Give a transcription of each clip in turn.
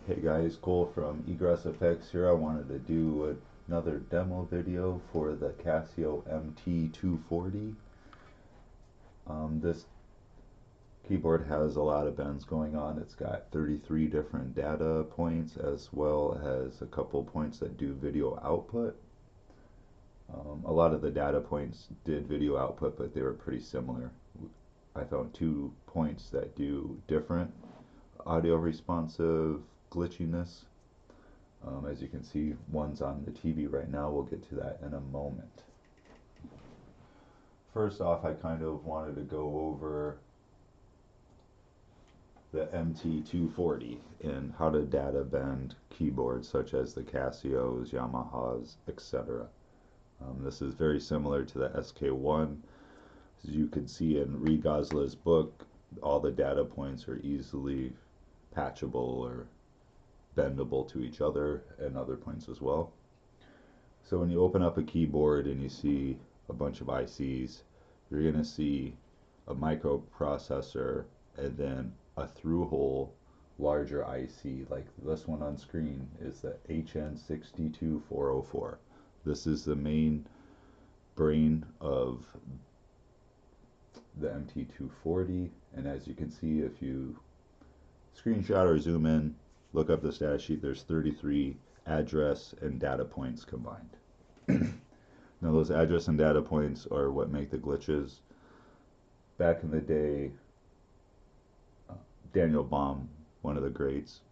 Hey guys, Cole from Egress Effects here. I wanted to do another demo video for the CASIO MT-240. This keyboard has a lot of bends going on. It's got 33 different data points as well as a couple points that do video output. A lot of the data points did video output, but they were pretty similar. I found 2 points that do different audio responsive glitchiness. As you can see, one's on the TV right now. We'll get to that in a moment. First off, I kind of wanted to go over the MT-240 and how to data bend keyboards such as the Casios, Yamahas, etc. This is very similar to the SK1. As you can see in Reed Goslin's book, all the data points are easily patchable or bendable to each other and other points as well. So when you open up a keyboard and you see a bunch of ICs, you're going to see a microprocessor and then a through-hole larger IC, like this one on screen is the HN62404. This is the main brain of the MT-240, and as you can see, if you screenshot or zoom in, look up this data sheet, there's 33 address and data points combined. Now those address and data points are what make the glitches. Back in the day, Daniel Baum, one of the greats,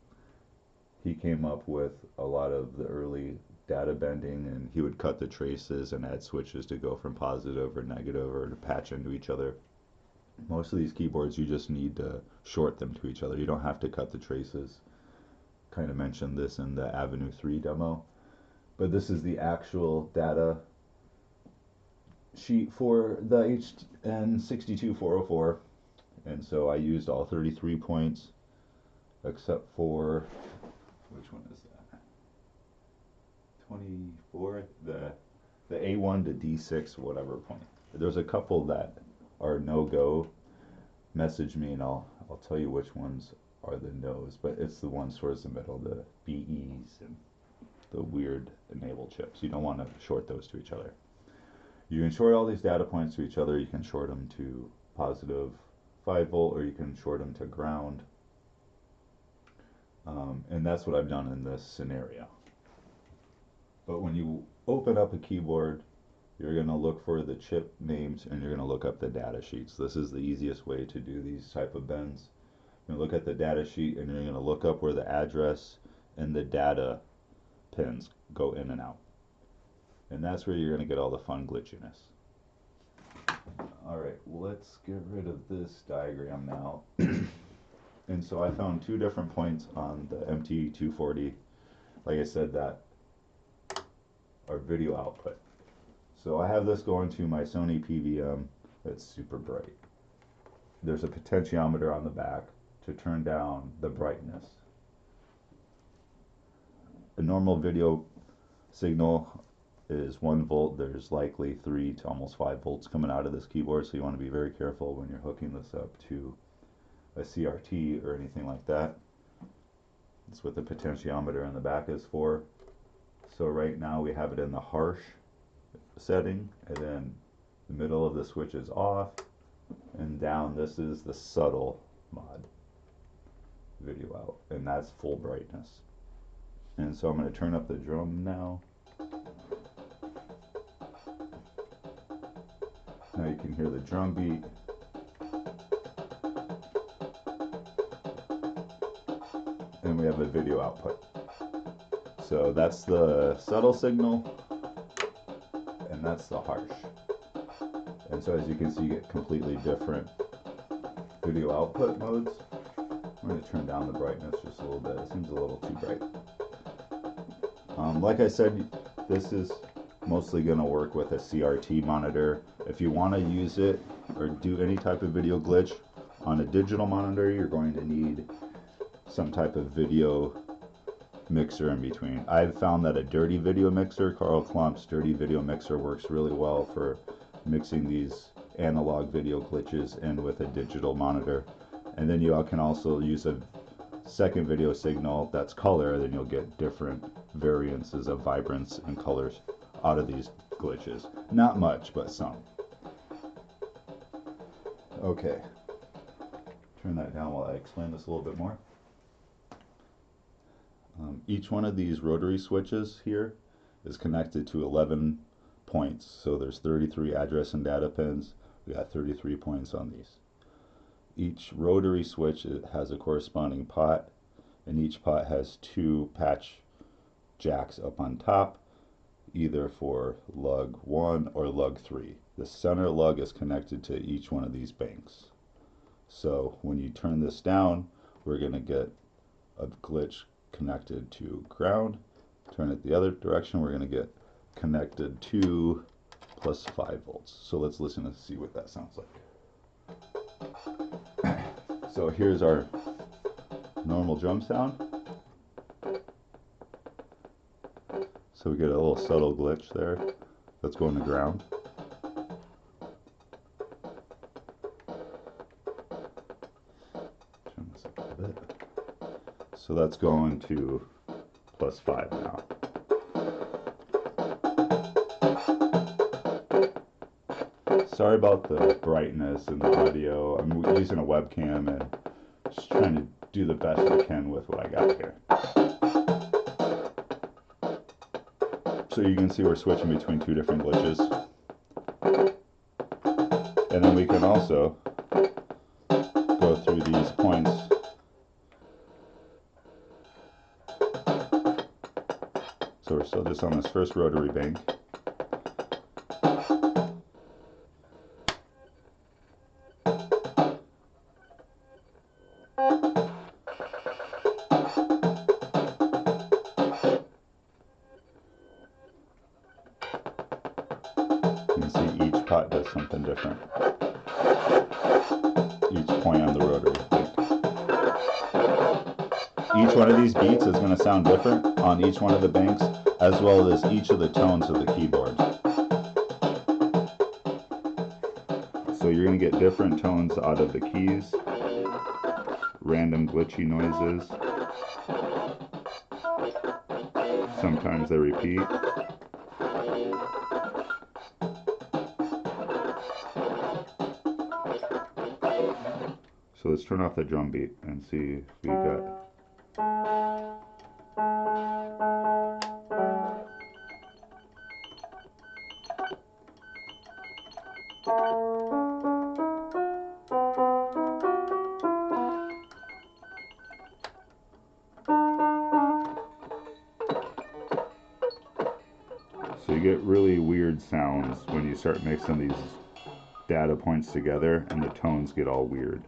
he came up with a lot of the early data bending, and he would cut the traces and add switches to go from positive or negative or to patch into each other. Most of these keyboards, you just need to short them to each other. You don't have to cut the traces. Kind of mentioned this in the Avenue 3 demo. But this is the actual data sheet for the HN62404. And so I used all 33 points except for, which one is that? 24, the A1 to D6, whatever point. There's a couple that are no-go. Message me and I'll tell you which ones are the no's, but it's the ones towards the middle, the BEs and the weird enable chips. You don't want to short those to each other. You can short all these data points to each other. You can short them to positive 5 volt, or you can short them to ground. And that's what I've done in this scenario. But when you open up a keyboard, you're going to look for the chip names and you're going to look up the data sheets. This is the easiest way to do these type of bends. You're going to look at the data sheet and you're going to look up where the address and the data pins go in and out. And that's where you're going to get all the fun glitchiness. Alright, let's get rid of this diagram now. And so I found 2 different points on the MT-240, like I said, that are video output. So I have this going to my Sony PVM that's super bright. There's a potentiometer on the back to turn down the brightness. A normal video signal is 1 volt. There's likely 3 to almost 5 volts coming out of this keyboard, so you want to be very careful when you're hooking this up to a CRT or anything like that. That's what the potentiometer in the back is for. So right now we have it in the harsh setting, and then the middle of the switch is off, and down this is the subtle mod, video out, and that's full brightness. And so I'm going to turn up the drum now. Now you can hear the drum beat. And we have a video output. So that's the subtle signal, and that's the harsh. And so as you can see, you get completely different video output modes. I'm going to turn down the brightness just a little bit. It seems a little too bright. Like I said, this is mostly going to work with a CRT monitor. If you want to use it or do any type of video glitch on a digital monitor, you're going to need some type of video mixer in between. I've found that a dirty video mixer, Carl Klump's dirty video mixer, works really well for mixing these analog video glitches in with a digital monitor. And then you can also use a second video signal that's color, then you'll get different variances of vibrance and colors out of these glitches. Not much, but some. Okay, turn that down while I explain this a little bit more. Each one of these rotary switches here is connected to 11 points. So there's 33 address and data pins. We got 33 points on these. Each rotary switch has a corresponding pot, and each pot has 2 patch jacks up on top, either for lug 1 or lug 3. The center lug is connected to each one of these banks. So when you turn this down, we're going to get a glitch connected to ground. Turn it the other direction, we're going to get connected to plus 5 volts. So let's listen and see what that sounds like. So here's our normal drum sound. So we get a little subtle glitch there. Let's go in the ground. Turn this up a little bit. So that's going to plus 5 now. Sorry about the brightness and the audio. I'm using a webcam and just trying to do the best I can with what I got here. So you can see we're switching between 2 different glitches. And then we can also go through these points. So we're still just on this first rotary bank. You can see each pot does something different. Each point on the rotary bank. Each one of these beats is going to sound different on each one of the banks, as well as each of the tones of the keyboard. So you're going to get different tones out of the keys, random glitchy noises. Sometimes they repeat. So let's turn off the drum beat and see if we got. So you get really weird sounds when you start mixing these data points together, and the tones get all weird.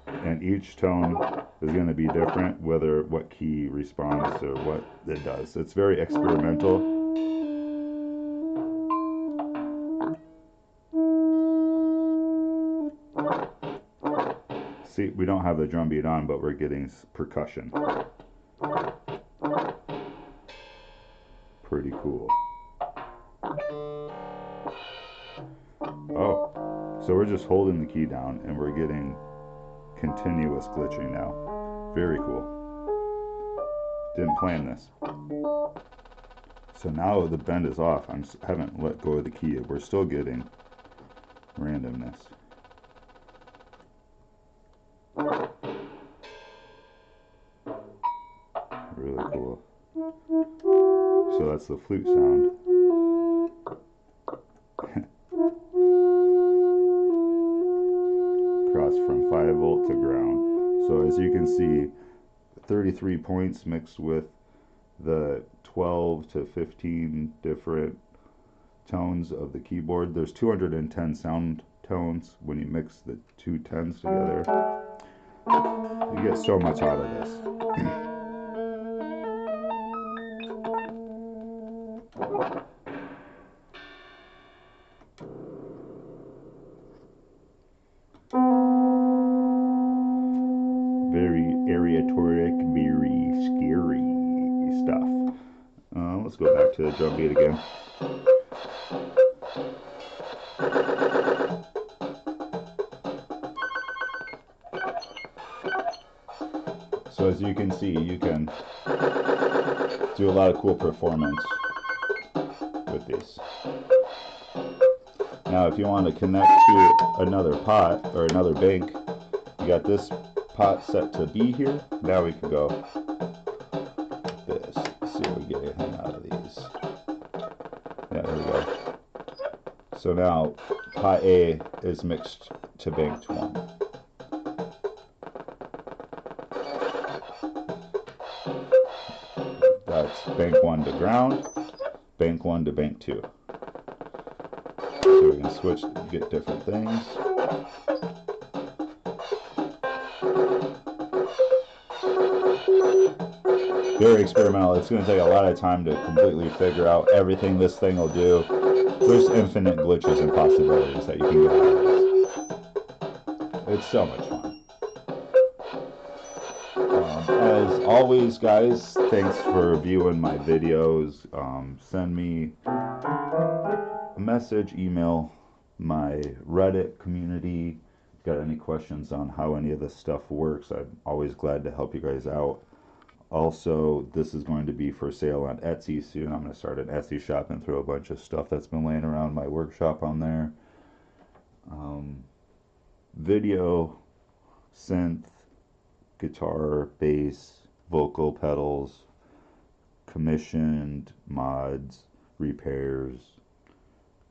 And each tone is going to be different, whether what key responds to what it does. It's very experimental. See, we don't have the drum beat on, but we're getting percussion. Pretty cool. Oh, so we're just holding the key down and we're getting continuous glitching now. Very cool. Didn't plan this. So now the bend is off. I haven't let go of the key. We're still getting randomness. Really cool. So that's the flute sound. Cross from 5 volt to ground. So as you can see, 33 points mixed with the 12 to 15 different tones of the keyboard. There's 210 sound tones when you mix the 2 10s together. You get so much out of this. Very aleatoric, very scary stuff. Let's go back to the drum beat again. So as you can see, you can do a lot of cool performance with these. Now if you want to connect to another pot or another bank, you got this pot set to B here. Now we can go this. Let's see if we get anything out of these. Yeah, there we go. So now pot A is mixed to bank 1. That's bank 1 to ground, bank 1 to bank 2. So we can switch, get different things. Very experimental. It's going to take a lot of time to completely figure out everything this thing will do. There's infinite glitches and possibilities that you can get out of this. It's so much fun. As always, guys, thanks for viewing my videos. Send me a message, email my Reddit community. Got any questions on how any of this stuff works? I'm always glad to help you guys out. Also, this is going to be for sale on Etsy soon. I'm going to start an Etsy shop and throw a bunch of stuff that's been laying around my workshop on there. Video, synth, guitar, bass, vocal pedals, commissioned mods, repairs,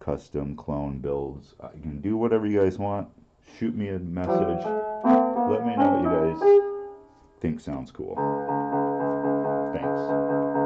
custom clone builds. You can do whatever you guys want. Shoot me a message. Let me know what you guys think sounds cool. Thanks.